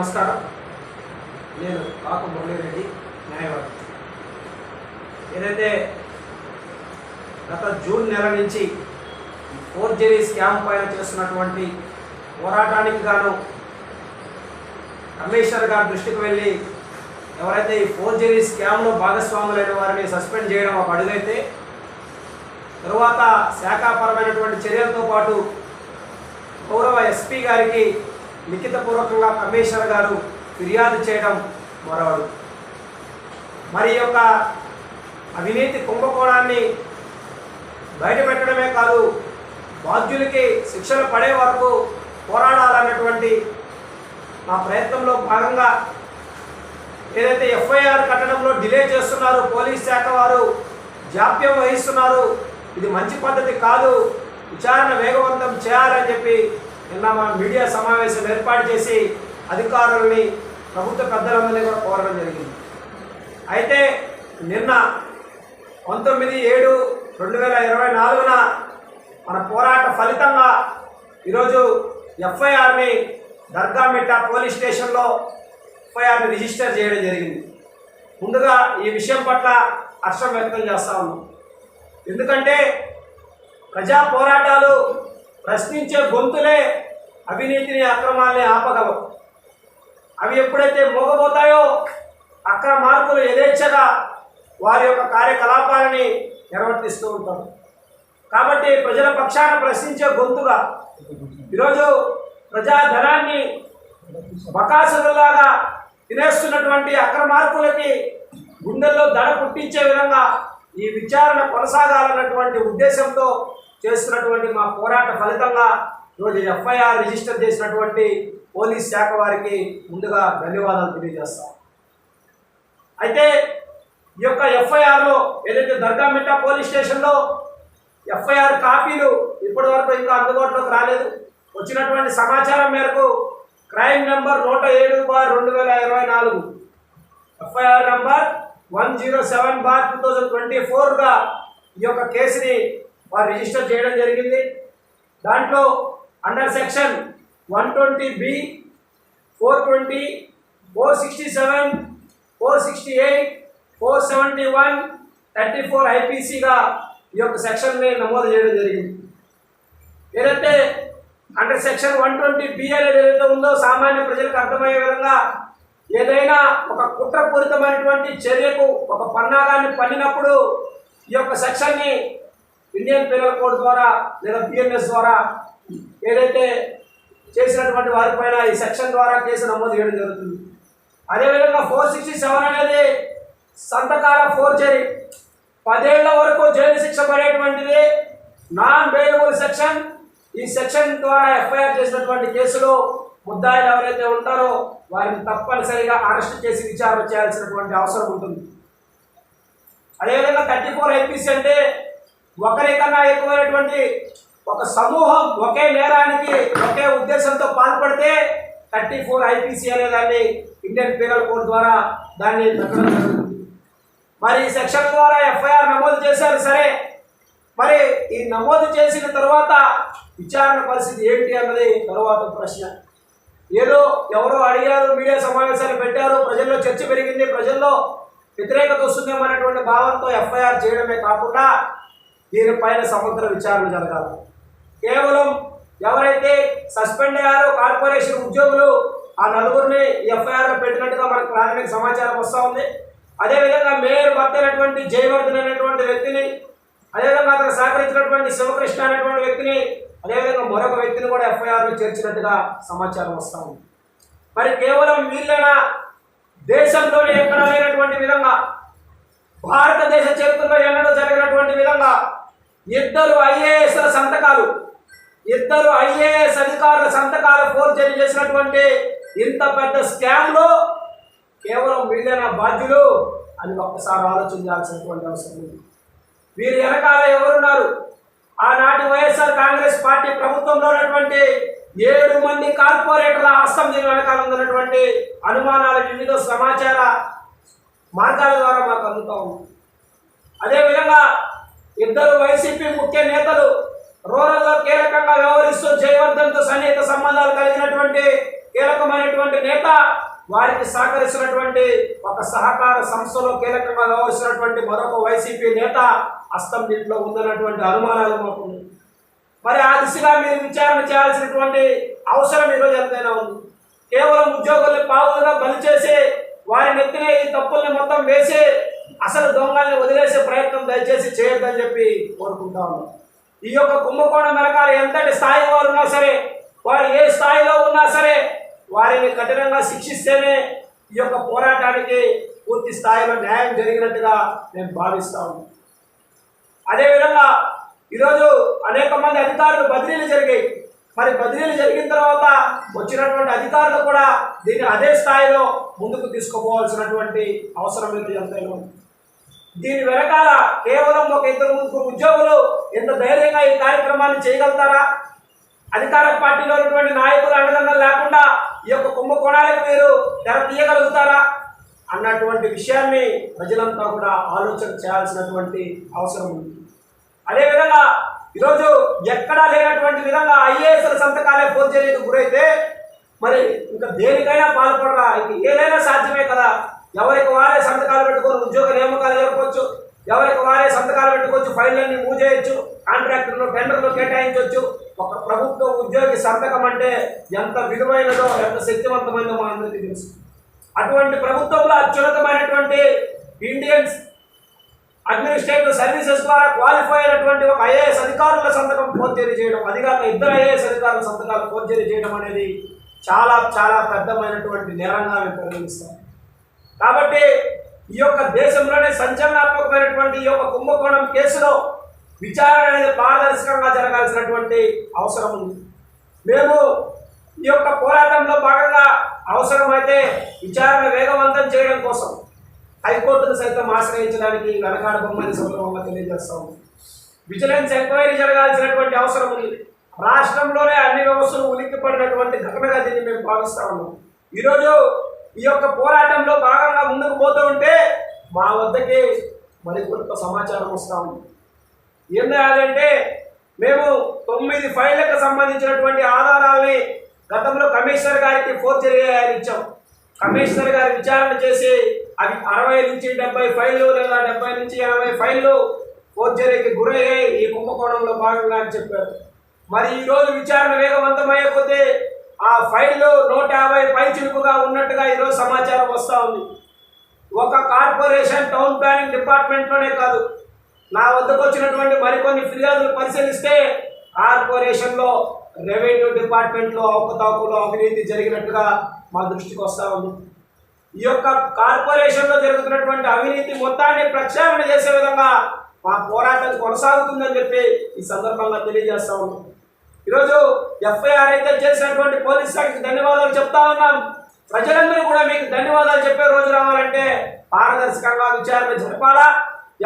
నమస్కారం. నేను కాకు మురళీరెడ్డి, న్యాయవాది. ఏదైతే గత జూన్ నెల నుంచి ఫోర్జరీ స్కామ్ పైన చేస్తున్నటువంటి పోరాటానికి గాను కమిషనర్ గారి దృష్టికి వెళ్ళి ఎవరైతే ఈ ఫోర్జరీ స్కామ్లో భాగస్వాములైన వారిని సస్పెండ్ చేయడం ఒక అడుగైతే, తరువాత శాఖాపరమైనటువంటి చర్యలతో పాటు గౌరవ ఎస్పీ గారికి లిఖితపూర్వకంగా కమిషనర్ గారు ఫిర్యాదు చేయడం మరొకడు. మరి ఈ యొక్క అవినీతి కుంభకోణాన్ని బయటపెట్టడమే కాదు, బాధ్యులకి శిక్షలు పడే వరకు పోరాడాలన్నటువంటి మా ప్రయత్నంలో భాగంగా ఏదైతే ఎఫ్ఐఆర్ కట్టడంలో డిలే చేస్తున్నారు, పోలీస్ శాఖ వారు జాప్యం వహిస్తున్నారు, ఇది మంచి పద్ధతి కాదు, విచారణ వేగవంతం చేయాలని చెప్పి నిన్న మా మీడియా సమావేశం ఏర్పాటు చేసి అధికారులని, ప్రభుత్వ పెద్దలందరినీ కూడా కోరడం జరిగింది. అయితే నిన్న 19/7/2024 మన పోరాట ఫలితంగా ఈరోజు ఎఫ్ఐఆర్ని దర్గామిట్ట పోలీస్ స్టేషన్లో ఎఫ్ఐఆర్ని రిజిస్టర్ చేయడం జరిగింది. ముందుగా ఈ విషయం పట్ల హర్షం వ్యక్తం చేస్తా ఉన్నాం. ఎందుకంటే ప్రజా పోరాటాలు ప్రశ్నించే గొంతులే అవినీతిని, అక్రమాలని ఆపగలవు. అవి ఎప్పుడైతే మోగబోతాయో అక్రమార్కులు యథేచ్ఛగా వారి యొక్క కార్యకలాపాలని నిర్వర్తిస్తూ ఉంటారు. కాబట్టి ప్రజల పక్షాన ప్రశ్నించే గొంతుగా ఈరోజు ప్రజాధనాన్ని బకాసులాగా తినేస్తున్నటువంటి అక్రమార్కులకి గుండెల్లో దడ పుట్టించే విధంగా ఈ విచారణ కొనసాగాలన్నటువంటి ఉద్దేశంతో చేస్తున్నటువంటి మా పోరాట ఫలితంగా ఈరోజు ఎఫ్ఐఆర్ రిజిస్టర్ చేసినటువంటి పోలీస్ శాఖ వారికి ముందుగా ధన్యవాదాలు తెలియజేస్తాం. అయితే ఈ యొక్క ఎఫ్ఐఆర్లో ఏదైతే దర్గామిట్ట పోలీస్ స్టేషన్లో ఎఫ్ఐఆర్ కాపీలు ఇప్పటి వరకు ఇంకా అందుబాటులోకి రాలేదు. వచ్చినటువంటి సమాచారం మేరకు క్రైమ్ నెంబర్ 107/2024 ఎఫ్ఐఆర్ నెంబర్ 107/2024గా ఈ యొక్క కేసుని వారు రిజిస్టర్ చేయడం జరిగింది. దాంట్లో అండర్ సెక్షన్ 120B, 420, 467, 468, 471, 34 IPCగా ఈ యొక్క సెక్షన్ని నమోదు చేయడం జరిగింది. ఏదైతే అండర్ సెక్షన్ 120B అనేది ఏదైతే ఉందో, సామాన్య ప్రజలకు అర్థమయ్యే విధంగా ఏదైనా ఒక కుట్రపూరితమైనటువంటి చర్యకు ఒక పన్నాగాన్ని పన్నినప్పుడు ఈ యొక్క సెక్షన్ని ఇండియన్ పీనల్ కోడ్ ద్వారా లేదా BNS ద్వారా ఏదైతే చేసినటువంటి వారిపైన ఈ సెక్షన్ ద్వారా కేసు నమోదు చేయడం జరుగుతుంది. అదేవిధంగా 467 అనేది సంతకాల ఫోర్జరీ, 10 ఏళ్ల వరకు జైలు శిక్ష పడేటువంటిది నాన్ బెయిలబుల్ సెక్షన్. ఈ సెక్షన్ ద్వారా ఎఫ్ఐఆర్ చేసినటువంటి కేసులో ముద్దాయిలు ఎవరైతే ఉంటారో వారిని తప్పనిసరిగా అరెస్ట్ చేసి విచారణ చేయాల్సినటువంటి అవసరం ఉంటుంది. అదేవిధంగా 34 IPC అంటే ఒకరికన్నా ఎక్కువైనటువంటి ఒక సమూహం ఒకే నేరానికి ఒకే ఉద్దేశంతో పాల్పడితే 34 IPC అనే దాన్ని ఇండియన్ పీనల్ కోడ్ ద్వారా దాన్ని పెట్టడం జరుగుతుంది. మరి ఈ సెక్షన్ ద్వారా ఎఫ్ఐఆర్ నమోదు చేశారు, సరే, మరి ఈ నమోదు చేసిన తర్వాత విచారణ పరిస్థితి ఏంటి అన్నది తరువాత ప్రశ్న. ఏదో ఎవరో అడిగారు, మీడియా సమావేశాలు పెట్టారు, ప్రజల్లో చర్చ పెరిగింది, ప్రజల్లో వ్యతిరేకత వస్తుందేమనేటువంటి భావంతో ఎఫ్ఐఆర్ చేయడమే కాకుండా దీనిపైన సమగ్ర విచారణ జరగాలి. కేవలం ఎవరైతే సస్పెండ్ అయ్యారో కార్పొరేషన్ ఉద్యోగులు ఆ నలుగురిని ఎఫ్ఐఆర్లో పెట్టినట్టుగా మనకు ప్రాథమిక సమాచారం వస్తూ ఉంది. అదేవిధంగా మేయర్ భర్త అయినటువంటి జయవర్ధన్ అనేటువంటి వ్యక్తిని, అదేవిధంగా అతను సహకరించినటువంటి శివకృష్ణ అనేటువంటి వ్యక్తిని, అదేవిధంగా మరొక వ్యక్తిని కూడా ఎఫ్ఐఆర్లో చేర్చినట్టుగా సమాచారం వస్తూ ఉంది. మరి కేవలం వీళ్ళైనా దేశంలోనే ఎక్కడ లేనటువంటి విధంగా, భారతదేశ చరిత్రలో ఎన్నడూ జరిగినటువంటి విధంగా ఇద్దరు IAS అధికారుల సంతకాలు ఫోర్జరీ చేసినటువంటి ఇంత పెద్ద స్కామ్లో కేవలం వీళ్ళైనా బాధ్యులు అని ఒక్కసారి ఆలోచించాల్సినటువంటి అవసరం ఉంది. వీరి వెనకాల ఎవరున్నారు? ఆనాటి వైఎస్ఆర్ కాంగ్రెస్ పార్టీ ప్రభుత్వంలో ఉన్నటువంటి 7 మంది కార్పొరేటర్ల హస్తం దీని వెనకాల ఉన్నటువంటి అనుమానాలు వివిధ సమాచార మార్గాల ద్వారా మాకు అందుతూ ఉంది. అదేవిధంగా ఇద్దరు వైసీపీ ముఖ్య నేతలు రూరల్లో కీలకంగా వ్యవహరిస్తూ జయవర్ధన్తో సన్నిహిత సంబంధాలు కలిగినటువంటి కీలకమైనటువంటి నేత, వారికి సహకరిస్తున్నటువంటి ఒక సహకార సంస్థలో కీలకంగా వ్యవహరిస్తున్నటువంటి మరొక వైసీపీ నేత హస్తం దీంట్లో ఉందన్నటువంటి అనుమానాలు మాకు ఉన్నాయి. మరి ఆ దిశగా మీరు విచారణ చేయాల్సినటువంటి అవసరం ఈరోజు ఎంతైనా ఉంది. కేవలం ఉద్యోగుల్ని పావులుగా బలి చేసి వారి నెత్తిన ఈ తప్పుల్ని మొత్తం వేసి అసలు దొంగల్ని వదిలేసే ప్రయత్నం దయచేసి చేయొద్దని చెప్పి కోరుకుంటా ఉన్నాం. ఈ యొక్క కుంభకోణం వెనకాల ఎంతటి స్థాయి వారు ఉన్నా సరే, వారు ఏ స్థాయిలో ఉన్నా సరే, వారిని కఠినంగా శిక్షిస్తేనే ఈ యొక్క పోరాటానికి పూర్తి స్థాయిలో న్యాయం జరిగినట్టుగా నేను భావిస్తాను. అదేవిధంగా ఈరోజు అనేక మంది అధికారులు బదిలీలు జరిగాయి. మరి బదిలీలు జరిగిన తర్వాత వచ్చినటువంటి అధికారులు కూడా దీన్ని అదే స్థాయిలో ముందుకు తీసుకుపోవాల్సినటువంటి అవసరం ఎంతైనా ఉంది. దీని వెనకాల కేవలం ఒక ఇద్దరు ముగ్గురు ఉద్యోగులు ఎంత ధైర్యంగా ఈ కార్యక్రమాన్ని చేయగలుగుతారా? అధికార పార్టీలో ఉన్నటువంటి నాయకులు అండదండలు లేకుండా ఈ యొక్క కుంభకోణాలకు మీరు తెర తీయగలుగుతారా అన్నటువంటి విషయాన్ని ప్రజలంతా కూడా ఆలోచన చేయాల్సినటువంటి అవసరం ఉంది. అదేవిధంగా ఈరోజు ఎక్కడా లేనటువంటి విధంగా ఐఏఎస్ల సంతకాలే ఫోర్జరీకి గురైతే మరి ఇంకా దేనికైనా పాల్పడరా? ఇంక ఏదైనా సాధ్యమే కదా. ఎవరికి వారే సంతకాలు పెట్టుకొని ఉద్యోగ నియామకాలు జరపవచ్చు, ఎవరికి వారే సంతకాలు పెట్టుకోవచ్చు, ఫైళ్ళన్నీ మూవ్ చేయొచ్చు, కాంట్రాక్టర్లు టెండర్లు కేటాయించవచ్చు. ఒక ప్రభుత్వ ఉద్యోగి సంతకం అంటే ఎంత విలువైనదో, ఎంత శక్తివంతమైనదో మా అందరికీ తెలుసు. అటువంటి ప్రభుత్వంలో అత్యున్నతమైనటువంటి ఇండియన్స్ అడ్మినిస్ట్రేటివ్ సర్వీసెస్ ద్వారా క్వాలిఫై అయినటువంటి ఒక ఐఏఎస్ అధికారుల సంతకం ఫోర్జరీ చేయడం, అదిగాక ఇద్దరు ఐఏఎస్ అధికారుల సంతకాలు ఫోర్జరీ చేయడం అనేది చాలా చాలా పెద్దమైనటువంటి నేరంగా మేము పరిగణిస్తాం. కాబట్టి ఈ యొక్క దేశంలోనే సంచలనాత్మకమైనటువంటి ఈ యొక్క కుంభకోణం కేసులో విచారణ అనేది పారదర్శకంగా జరగాల్సినటువంటి అవసరం ఉంది. మేము ఈ యొక్క పోరాటంలో భాగంగా అవసరమైతే విచారణ వేగవంతం చేయడం కోసం హైకోర్టును సైతం ఆశ్రయించడానికి వెనకాడబొమ్మని సందర్భంగా తెలియజేస్తాము. విజిలెన్స్ ఎంక్వైరీ జరగాల్సినటువంటి అవసరం ఉంది. రాష్ట్రంలోనే అన్ని వ్యవస్థలు ఉలిక్కిపడినటువంటి ఘటనగా దీన్ని మేము భావిస్తా ఉన్నాం. ఈరోజు ఈ యొక్క పోరాటంలో భాగంగా ముందుకు పోతూ ఉంటే మా వద్దకి మరికొంత సమాచారం వస్తూ ఉంది. ఏంటంటే మేము 9 ఫైళ్లకు సంబంధించినటువంటి ఆధారాలని గతంలో కమిషనర్ గారికి ఫోర్జరీ ఇచ్చాం. కమిషనర్ గారి విచారణ చేసి అవి 60 నుంచి 70 ఫైళ్ళు లేదా 70 నుంచి 80 ఫైళ్ళు ఫోర్జరీకి గురయ్యాయి ఈ కుంభకోణంలో భాగంగా అని చెప్పారు. మరి ఈరోజు విచారణ వేగవంతమయ్యే కొద్దీ ఆ ఫైళ్ళు 150 పైచిలుకుగా ఉన్నట్టుగా ఈరోజు సమాచారం వస్తూ ఉంది. ఒక కార్పొరేషన్ టౌన్ ప్లానింగ్ డిపార్ట్మెంట్లోనే కాదు, నా వద్దకు వచ్చినటువంటి మరికొన్ని ఫిర్యాదులు పరిశీలిస్తే కార్పొరేషన్లో రెవెన్యూ డిపార్ట్మెంట్లో అవకతవకలు అవినీతి జరిగినట్టుగా మా దృష్టికి వస్తూ ఉంది. ఈ యొక్క కార్పొరేషన్లో జరుగుతున్నటువంటి అవినీతి మొత్తాన్ని ప్రక్షాళన చేసే విధంగా మా పోరాటం కొనసాగుతుందని చెప్పి ఈ సందర్భంగా తెలియజేస్తా ఉన్నాం. ఈరోజు ఎఫ్ఐఆర్ అయితే చేసినటువంటి పోలీస్ శాఖకి ధన్యవాదాలు చెప్తా ఉన్నాం. ప్రజలందరూ కూడా మీకు ధన్యవాదాలు చెప్పే రోజు రావాలంటే పారదర్శకంగా విచారణ జరపాలా.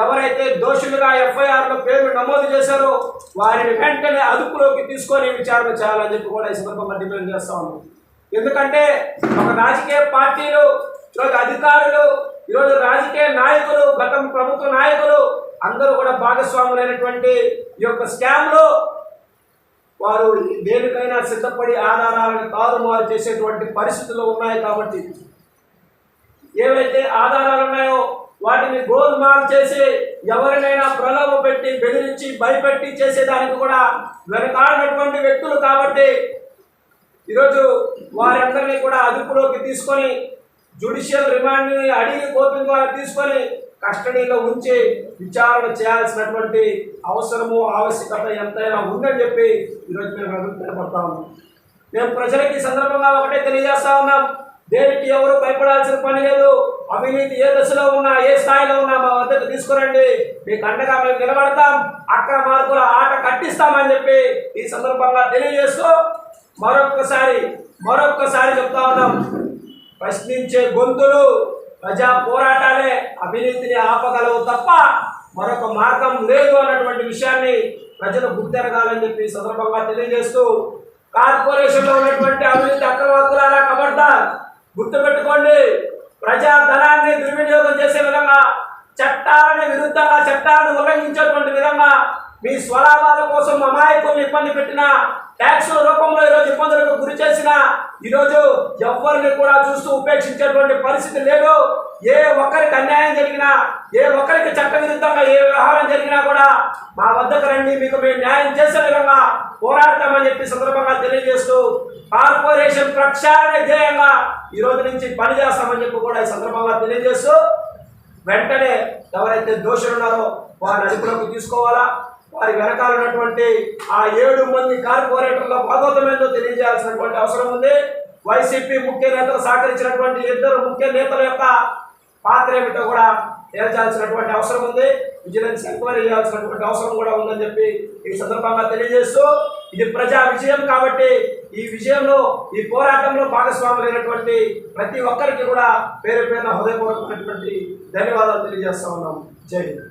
ఎవరైతే దోషులుగా ఎఫ్ఐఆర్లో పేర్లు నమోదు చేశారో వారిని వెంటనే అదుపులోకి తీసుకొని విచారణ చేయాలని చెప్పి కూడా ఈ సందర్భంగా డిమాండ్ చేస్తా ఉన్నాం. ఎందుకంటే ఒక రాజకీయ పార్టీలు, ఈరోజు అధికారులు, ఈరోజు రాజకీయ నాయకులు, గతం ప్రభుత్వ నాయకులు అందరూ కూడా భాగస్వాములైనటువంటి ఈ యొక్క స్కామ్లో వారు దేనికైనా సిద్ధపడి ఆధారాలను తారుమారు చేసేటువంటి పరిస్థితులు ఉన్నాయి. కాబట్టి ఏవైతే ఆధారాలు ఉన్నాయో వాటిని గోల్మాల్ చేసి ఎవరినైనా ప్రలోభ పెట్టి బెదిరించి భయపెట్టి చేసేదానికి కూడా వెనకాడినటువంటి వ్యక్తులు. కాబట్టి ఈరోజు వారందరినీ కూడా అదుపులోకి తీసుకొని జ్యుడిషియల్ రిమాండ్ని అడిగి కోర్టు ద్వారా తీసుకొని కస్టడీలో ఉంచి విచారణ చేయాల్సినటువంటి అవసరము ఆవశ్యకత ఎంతైనా ఉందని చెప్పి ఈరోజు మేము అభిప్రాయపడతా ఉన్నాం. మేము ప్రజలకి ఈ సందర్భంగా ఒకటే తెలియజేస్తా ఉన్నాం, దేనికి ఎవరు భయపడాల్సిన పని లేదు. అవినీతి ఏ దశలో ఉన్నా, ఏ స్థాయిలో ఉన్నా మా వద్దకు తీసుకురండి, మీకు అండగా మేము నిలబడతాం, అక్కడ మార్పుల ఆట కట్టిస్తామని చెప్పి ఈ సందర్భంగా తెలియజేస్తూ మరొక్కసారి చెప్తా ఉన్నాం, ప్రశ్నించే గొంతులు ప్రజా పోరాటాలే అవినీతిని ఆపగలవు తప్ప మరొక మార్గం లేదు అన్నటువంటి విషయాన్ని ప్రజలు గుర్తెరగాలని చెప్పి ఈ సందర్భంగా తెలియజేస్తూ, కార్పొరేషన్లో ఉన్నటువంటి అవినీతి అక్రమార్కులారా ఖబర్దార్, గుర్తుపెట్టుకోండి. ప్రజా ధనాన్ని దుర్వినియోగం చేసే విధంగా చట్టాలని విరుద్ధంగా చట్టాలను ఉల్లంఘించేటువంటి విధంగా మీ స్వలాభాల కోసం అమాయకుల్ని ఇబ్బంది పెట్టిన, ట్యాక్సుల రూపంలో ఈరోజు ఇబ్బందులకు గురి చేసిన, ఈరోజు ఎవరిని కూడా చూస్తూ ఉపేక్షించేటువంటి పరిస్థితి లేదు. ఏ ఒక్కరికి అన్యాయం జరిగినా, ఏ ఒక్కరికి చట్ట విరుద్ధంగా ఏ వ్యవహారం జరిగినా కూడా మా వద్దకు రండి, మీకు మేము న్యాయం చేసే విధంగా పోరాడతామని చెప్పి సందర్భంగా తెలియజేస్తూ, కార్పొరేషన్ ప్రక్షాళన ధ్యేయంగా ఈ రోజు నుంచి పనిచేస్తామని చెప్పి కూడా ఈ సందర్భంగా తెలియజేస్తూ, వెంటనే ఎవరైతే దోషులు ఉన్నారో వారిని అదుపులోకి తీసుకోవాలా. వారి వెనకాల ఉన్నటువంటి ఆ 7 మంది కార్పొరేటర్ల భాగోతమేందో తెలియజేయాల్సినటువంటి అవసరం ఉంది. వైసీపీ ముఖ్య నేతలు సహకరించినటువంటి 2 ముఖ్య నేతల యొక్క పాత్ర ఏమిటో కూడా తేల్చాల్సినటువంటి అవసరం ఉంది. విజిలెన్స్ ఎంక్వైరీ చేయాల్సినటువంటి అవసరం కూడా ఉందని చెప్పి ఈ సందర్భంగా తెలియజేస్తూ, ఇది ప్రజా విజయం కాబట్టి ఈ విజయంలో, ఈ పోరాటంలో భాగస్వాములైనటువంటి ప్రతి ఒక్కరికి కూడా పేరు పేరున హృదయపూర్వకమైనటువంటి ధన్యవాదాలు తెలియజేస్తా ఉన్నాం. జై హింద్.